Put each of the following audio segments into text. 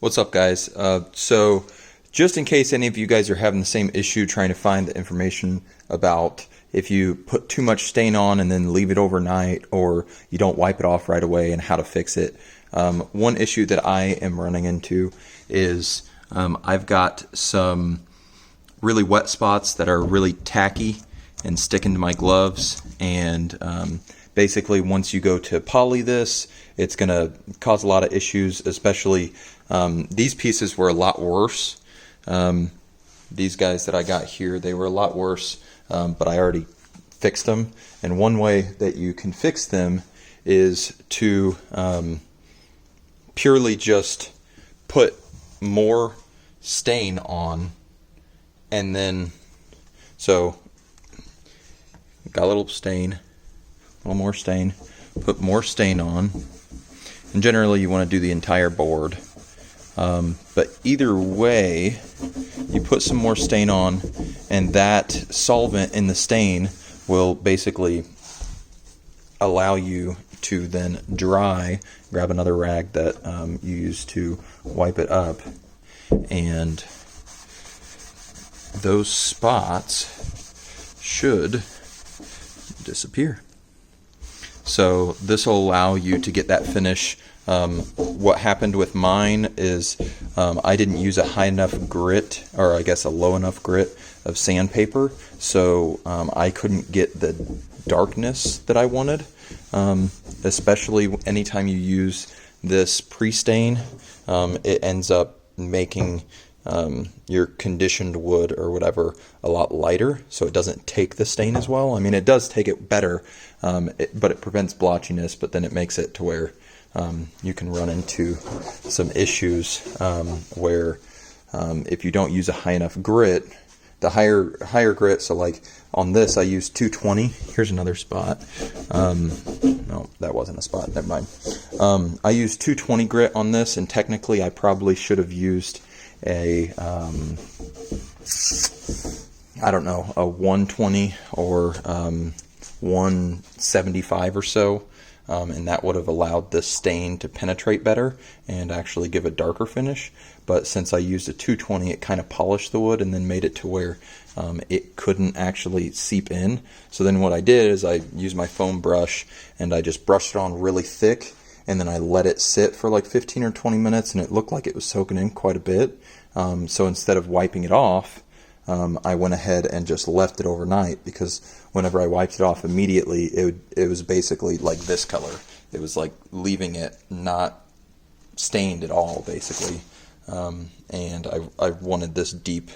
What's up, guys? So just in case any of you guys are having the same issue trying to find the information about if you put too much stain on and then leave it overnight, or you don't wipe it off right away, and how to fix it, one issue that I am running into is I've got some really wet spots that are really tacky and stick into my gloves, and basically once you go to poly this, it's going to cause a lot of issues, especially these pieces were a lot worse. These guys that I got here, they were a lot worse, but I already fixed them. And one way that you can fix them is to purely just put more stain on, and then, so got a little stain, a little more stain, put more stain on, and generally you want to do the entire board. But either way, you put some more stain on, and that solvent in the stain will basically allow you to then dry, grab another rag that you use to wipe it up, and those spots should disappear. So this will allow you to get that finish. What happened with mine is I didn't use a high enough grit, or I guess a low enough grit of sandpaper, so I couldn't get the darkness that I wanted. Especially anytime you use this pre-stain, it ends up making your conditioned wood or whatever a lot lighter, so it doesn't take the stain as well. I mean, it does take it better, but it prevents blotchiness, but then it makes it to where you can run into some issues where if you don't use a high enough grit, the higher grit, so like on this I used 220. Here's another spot. No, that wasn't a spot, never mind. I used 220 grit on this, and technically I probably should have used a I don't know, a 120 or 175 or so. And that would have allowed the stain to penetrate better and actually give a darker finish. But since I used a 220, it kind of polished the wood and then made it to where it couldn't actually seep in. So then what I did is I used my foam brush and I just brushed it on really thick, and then I let it sit for like 15 or 20 minutes, and it looked like it was soaking in quite a bit. So instead of wiping it off, I went ahead and just left it overnight, because whenever I wiped it off immediately, it was basically like this color. It was like leaving it not stained at all, basically. And I wanted this deep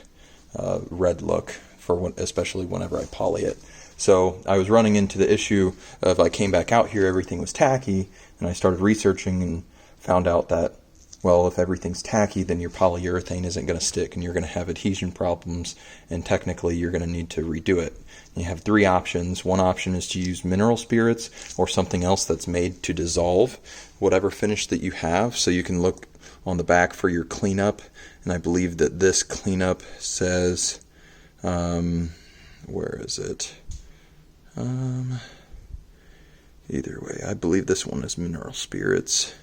red look for especially whenever I poly it. So I was running into the issue of, I came back out here, everything was tacky, and I started researching and found out that, well, if everything's tacky, then your polyurethane isn't going to stick, and you're going to have adhesion problems, and technically you're going to need to redo it. You have three options. One option is to use mineral spirits or something else that's made to dissolve whatever finish that you have. So you can look on the back for your cleanup, and I believe that this cleanup says, where is it? Either way, I believe this one is mineral spirits.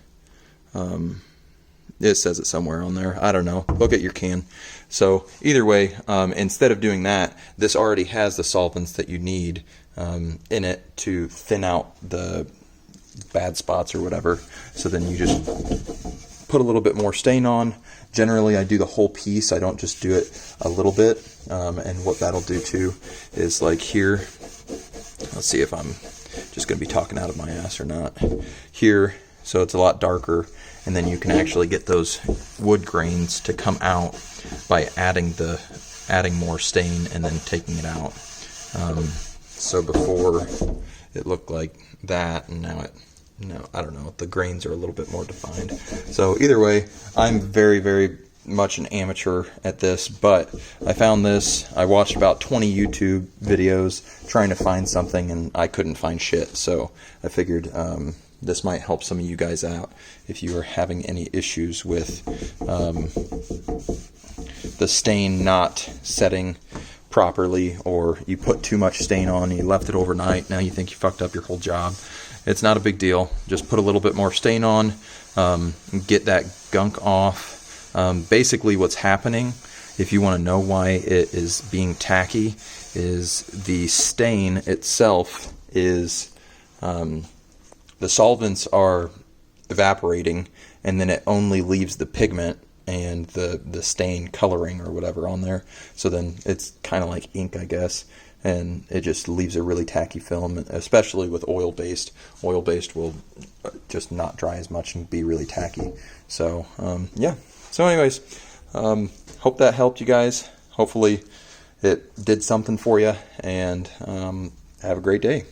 It says it somewhere on there. I don't know. Look at your can. So either way, instead of doing that, this already has the solvents that you need in it to thin out the bad spots or whatever. So then you just put a little bit more stain on. Generally, I do the whole piece. I don't just do it a little bit. And what that'll do too is, like here, let's see if I'm just going to be talking out of my ass or not. Here, so it's a lot darker. And then you can actually get those wood grains to come out by adding more stain and then taking it out. So before it looked like that, and now I don't know, the grains are a little bit more defined. So either way, I'm very, very much an amateur at this, but I found this. I watched about 20 YouTube videos trying to find something, and I couldn't find shit. So I figured this might help some of you guys out if you are having any issues with the stain not setting properly, or you put too much stain on, you left it overnight, now you think you fucked up your whole job. It's not a big deal. Just put a little bit more stain on, get that gunk off, Basically what's happening, if you want to know why it is being tacky, is the stain itself is, the solvents are evaporating, and then it only leaves the pigment and the stain coloring or whatever on there. So then it's kind of like ink, I guess, and it just leaves a really tacky film, especially with oil-based. Oil-based will just not dry as much and be really tacky. So, yeah. So anyways, hope that helped you guys. Hopefully it did something for you, and have a great day.